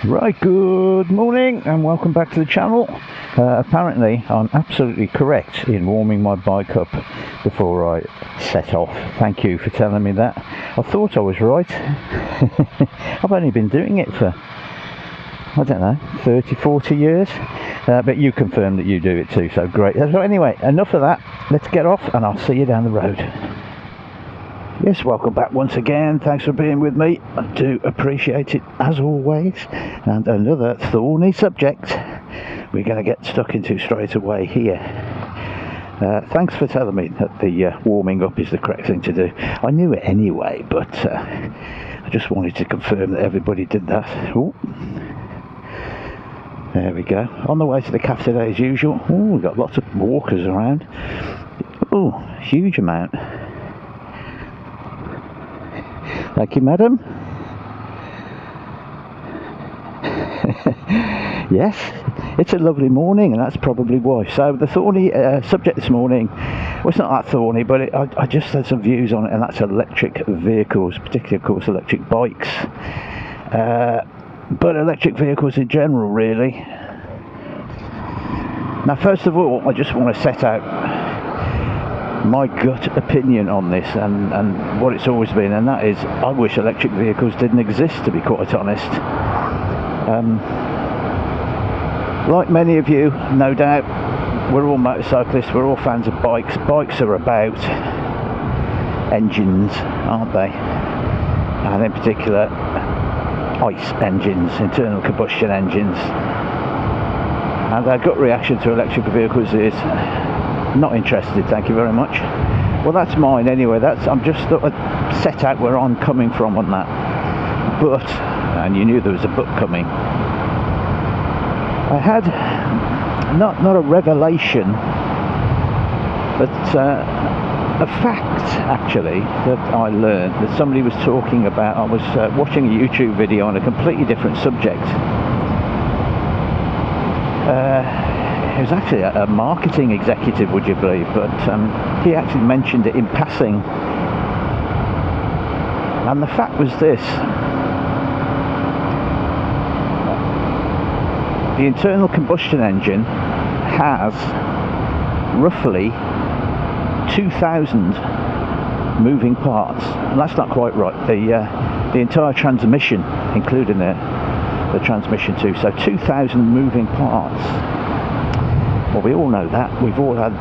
Right, good morning and welcome back to the channel. Apparently I'm absolutely correct in warming my bike up before I set off. Thank you for telling me that. I thought I was right. I've only been doing it for, I don't know, 30-40 years, but you confirmed that you do it too, so great. So anyway, enough of that, let's get off and I'll see you down the road. Yes, welcome back once again. Thanks for being with me. I do appreciate it as always. And another thorny subject we're going to get stuck into straight away here. Thanks for telling me that the warming up is the correct thing to do. I knew it anyway, but I just wanted to confirm that everybody did that. Ooh. There we go. On the way to the cafe today as usual. Oh, we've got lots of walkers around. Oh, huge amount. Thank you, madam. Yes, it's a lovely morning, and that's probably why. So the thorny subject this morning, well, it's not that thorny, but I just had some views on it, and that's electric vehicles, particularly, of course, electric bikes. But electric vehicles in general, really. Now, first of all, I just want to set out my gut opinion on this and what it's always been, and that is I wish electric vehicles didn't exist, to be quite honest. Like many of you, no doubt, we're all motorcyclists, we're all fans of bikes. Bikes are about engines, aren't they? And in particular ICE engines, internal combustion engines. And our gut reaction to electric vehicles is not interested, thank you very much. Well, that's mine anyway. I'm just sort of set out where I'm coming from on that. But, and you knew there was a but coming, I had not a revelation, but a fact actually that I learned that somebody was talking about. I was watching a YouTube video on a completely different subject. It was actually a marketing executive, would you believe, but he actually mentioned it in passing. And the fact was this: the internal combustion engine has roughly 2,000 moving parts, and that's not quite right. The entire transmission, including the transmission too, so 2,000 moving parts. Well, we all know that. We've all had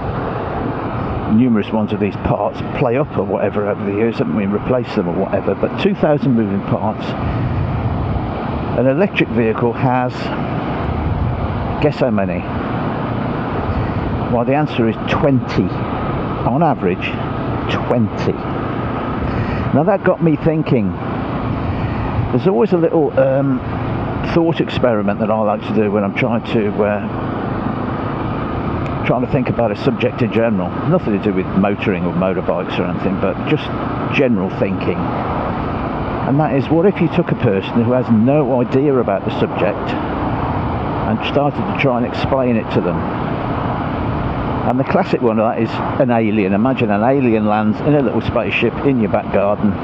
numerous ones of these parts play up or whatever over the years, haven't we? Replace them or whatever. But 2,000 moving parts. An electric vehicle has, guess how many? Well, the answer is 20. On average, 20. Now that got me thinking. There's always a little thought experiment that I like to do when I'm trying to think about a subject in general. Nothing to do with motoring or motorbikes or anything, but just general thinking. And that is, what if you took a person who has no idea about the subject and started to try and explain it to them? And the classic one of that is an alien. Imagine an alien lands in a little spaceship in your back garden,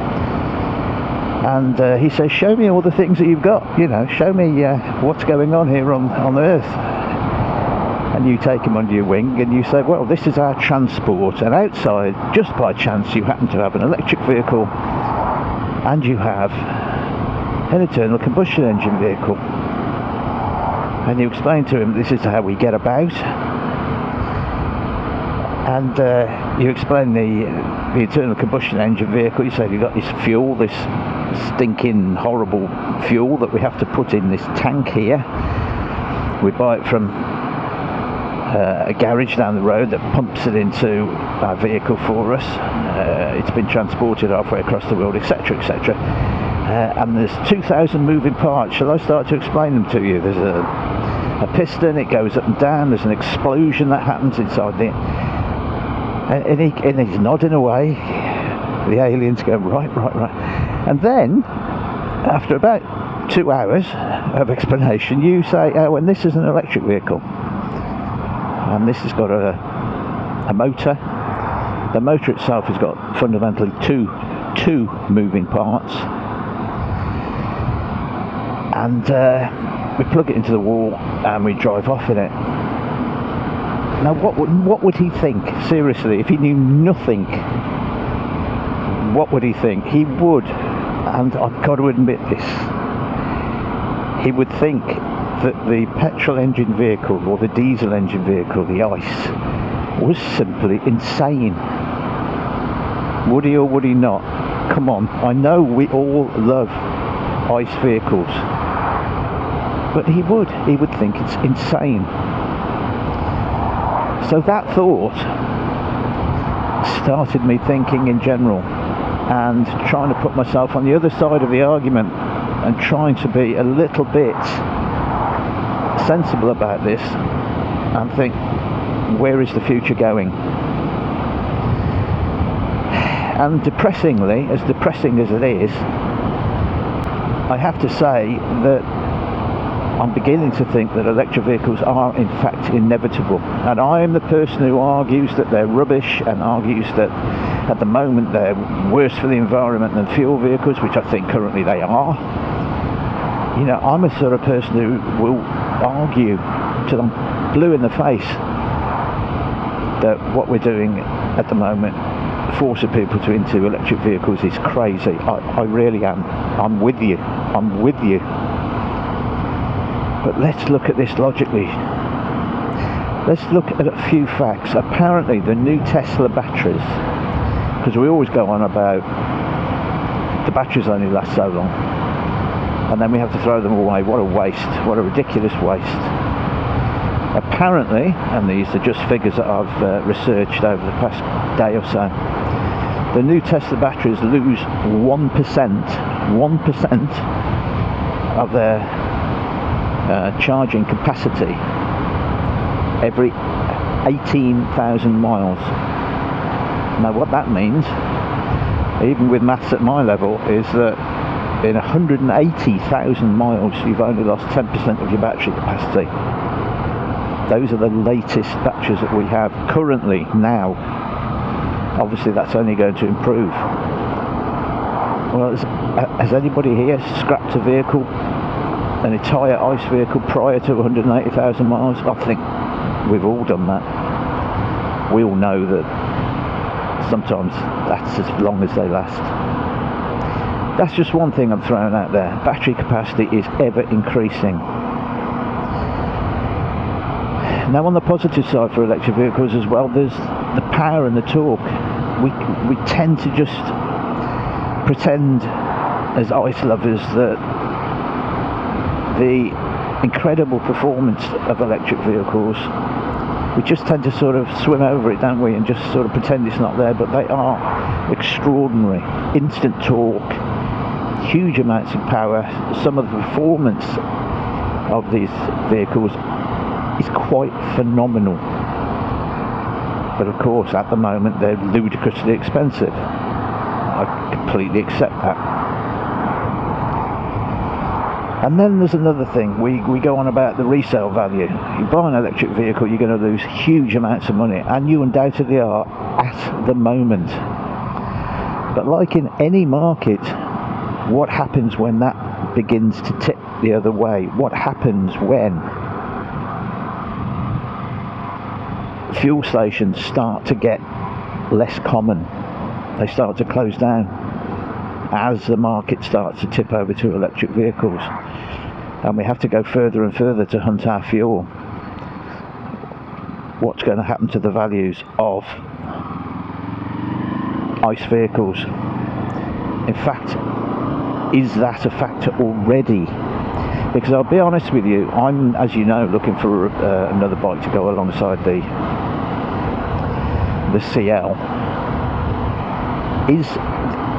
and he says, show me all the things that you've got, you know, show me what's going on here on Earth. And you take him under your wing and you say, well, this is our transport, and outside, just by chance, you happen to have an electric vehicle and you have an internal combustion engine vehicle. And you explain to him, this is how we get about, and you explain the internal combustion engine vehicle. You say, you've got this fuel, this stinking horrible fuel that we have to put in this tank here. We buy it from a garage down the road that pumps it into our vehicle for us. It's been transported halfway across the world, etc, etc. And there's 2,000 moving parts. Shall I start to explain them to you? There's a piston, it goes up and down, there's an explosion that happens inside the... And he's nodding away. The aliens go, right. And then, after about 2 hours of explanation, you say, oh, and this is an electric vehicle. And this has got a motor. The motor itself has got fundamentally two two moving parts, and we plug it into the wall and we drive off in it. Now what would he think, seriously, if he knew nothing? What would he think? He would, and I've got to admit this, he would think that the petrol engine vehicle or the diesel engine vehicle, the ICE, was simply insane. Would he or would he not? Come on, I know we all love ICE vehicles, but he would think it's insane. So that thought started me thinking in general, and trying to put myself on the other side of the argument and trying to be a little bit sensible about this and think, where is the future going? And depressingly, as depressing as it is, I have to say that I'm beginning to think that electric vehicles are in fact inevitable. And I am the person who argues that they're rubbish, and argues that at the moment they're worse for the environment than fuel vehicles, which I think currently they are. You know, I'm a sort of person who will argue till I'm blue in the face that what we're doing at the moment, forcing people into electric vehicles, is crazy. I really am. I'm with you. But let's look at this logically. Let's look at a few facts. Apparently the new Tesla batteries, because we always go on about the batteries only last so long, and then we have to throw them away. What a waste. What a ridiculous waste. Apparently, and these are just figures that I've researched over the past day or so, the new Tesla batteries lose 1% of their charging capacity every 18,000 miles. Now what that means, even with maths at my level, is that in 180,000 miles you've only lost 10% of your battery capacity. Those are the latest batteries that we have currently now. Obviously that's only going to improve. Well, has anybody here scrapped a vehicle, an entire ICE vehicle, prior to 180,000 miles? I think we've all done that. We all know that sometimes that's as long as they last. That's just one thing I'm throwing out there. Battery capacity is ever increasing. Now on the positive side for electric vehicles as well, there's the power and the torque. We tend to just pretend as ICE lovers that the incredible performance of electric vehicles, we just tend to sort of swim over it, don't we, and just sort of pretend it's not there, but they are extraordinary. Instant torque, huge amounts of power. Some of the performance of these vehicles is quite phenomenal, but of course at the moment they're ludicrously expensive. I completely accept that. And then there's another thing, we go on about the resale value. You buy an electric vehicle, you're going to lose huge amounts of money, and you undoubtedly are at the moment. But like in any market, what happens when that begins to tip the other way? What happens when fuel stations start to get less common? They start to close down as the market starts to tip over to electric vehicles, and we have to go further and further to hunt our fuel. What's going to happen to the values of ICE vehicles? In fact, is that a factor already? Because I'll be honest with you, I'm, as you know, looking for another bike to go alongside the CL.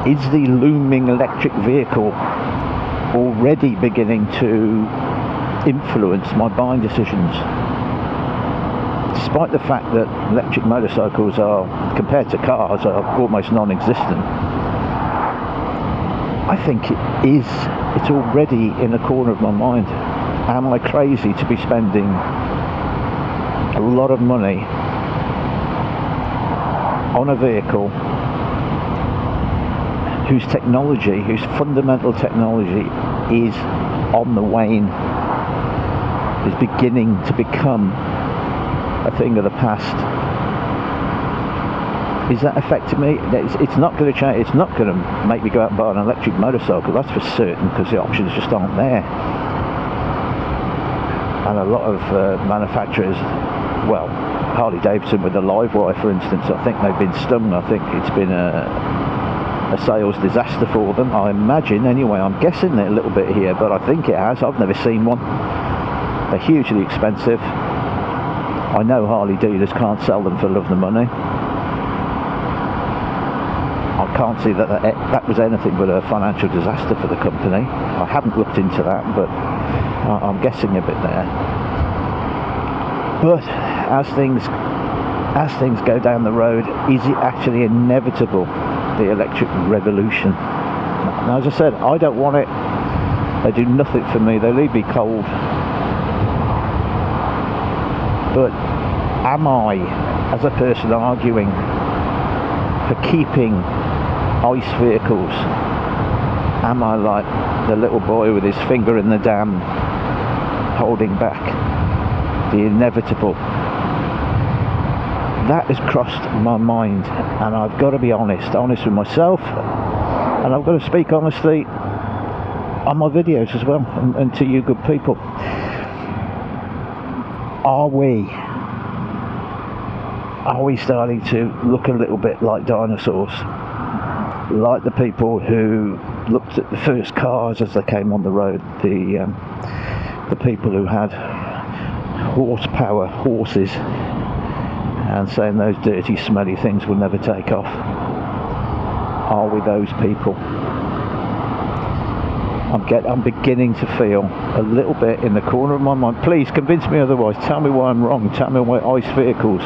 Is the looming electric vehicle already beginning to influence my buying decisions? Despite the fact that electric motorcycles are, compared to cars, are almost non-existent, I think it's already in the corner of my mind. Am I crazy to be spending a lot of money on a vehicle whose fundamental technology is on the wane, is beginning to become a thing of the past. Is that affecting me? It's not going to change. It's not going to make me go out and buy an electric motorcycle, that's for certain, because the options just aren't there. And a lot of manufacturers, well, Harley Davidson with the Livewire, for instance, I think they've been stung. I think it's been a sales disaster for them, I imagine. Anyway, I'm guessing it a little bit here, but I think it has. I've never seen one. They're hugely expensive. I know Harley dealers can't sell them for love nor money. I can't see that was anything but a financial disaster for the company. I haven't looked into that, but I'm guessing a bit there. But as things go down the road, is it actually inevitable, the electric revolution? Now, as I said, I don't want it. They do nothing for me. They leave me cold. But am I, as a person, arguing for keeping ICE vehicles? Am I like the little boy with his finger in the dam, holding back the inevitable? That has crossed my mind, and I've got to be honest with myself, and I've got to speak honestly on my videos as well, and to you good people. Are we starting to look a little bit like dinosaurs? Like the people who looked at the first cars as they came on the road, the people who had horsepower, horses, and saying those dirty, smelly things will never take off. Are we those people? I'm beginning to feel a little bit in the corner of my mind. Please convince me otherwise. Tell me why I'm wrong. Tell me why ICE vehicles,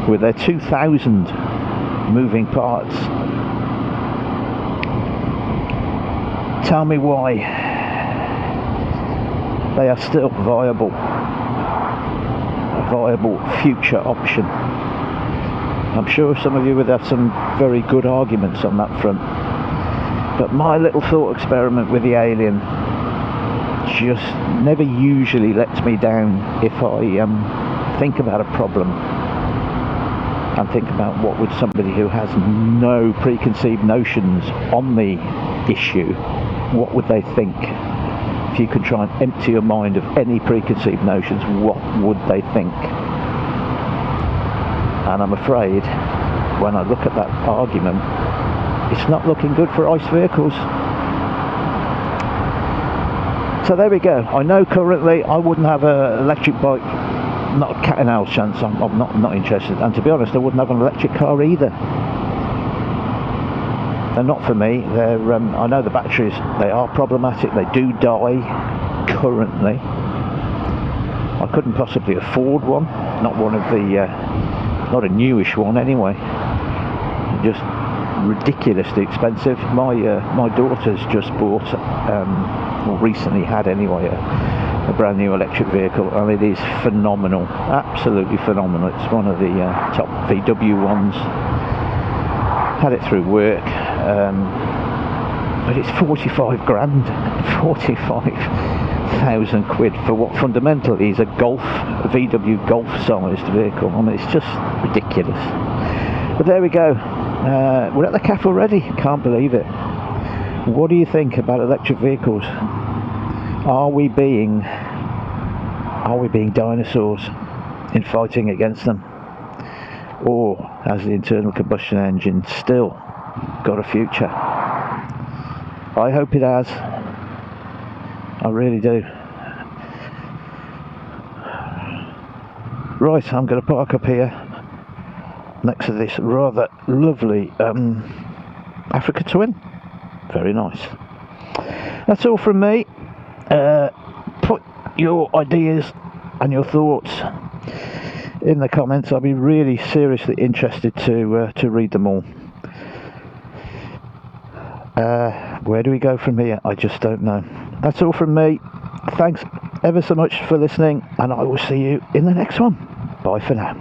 with their 2,000 moving parts, tell me why they are still a viable future option. I'm sure some of you would have some very good arguments on that front, but my little thought experiment with the Alien just never usually lets me down if I think about a problem and think about what would somebody who has no preconceived notions on the issue, what would they think? If you could try and empty your mind of any preconceived notions, what would they think? And I'm afraid, when I look at that argument, it's not looking good for ICE vehicles. So there we go. I know currently I wouldn't have an electric bike, not a cat and owl chance. I'm not interested. And to be honest, I wouldn't have an electric car either. They're not for me. They're I know the batteries, they are problematic. They do die currently. I couldn't possibly afford one. Not one of the not a newish one anyway. Just ridiculously expensive. My daughter's just bought, or recently had anyway, a brand new electric vehicle, and it is phenomenal, absolutely phenomenal. It's one of the top VW ones. Had it through work, but it's 45 grand, 45,000 quid for what fundamentally is a VW Golf sized vehicle. I mean, it's just ridiculous. But there we go. We're at the cafe already. Can't believe it. What do you think about electric vehicles? Are we being dinosaurs in fighting against them? Or has the internal combustion engine still got a future? I hope it has. I really do. Right, I'm going to park up here next to this rather lovely Africa Twin. Very nice. That's all from me. Put your ideas and your thoughts in the comments. I'll be really seriously interested to read them all. Where do we go from here? I just don't know. That's all from me. Thanks ever so much for listening, and I will see you in the next one. Bye for now.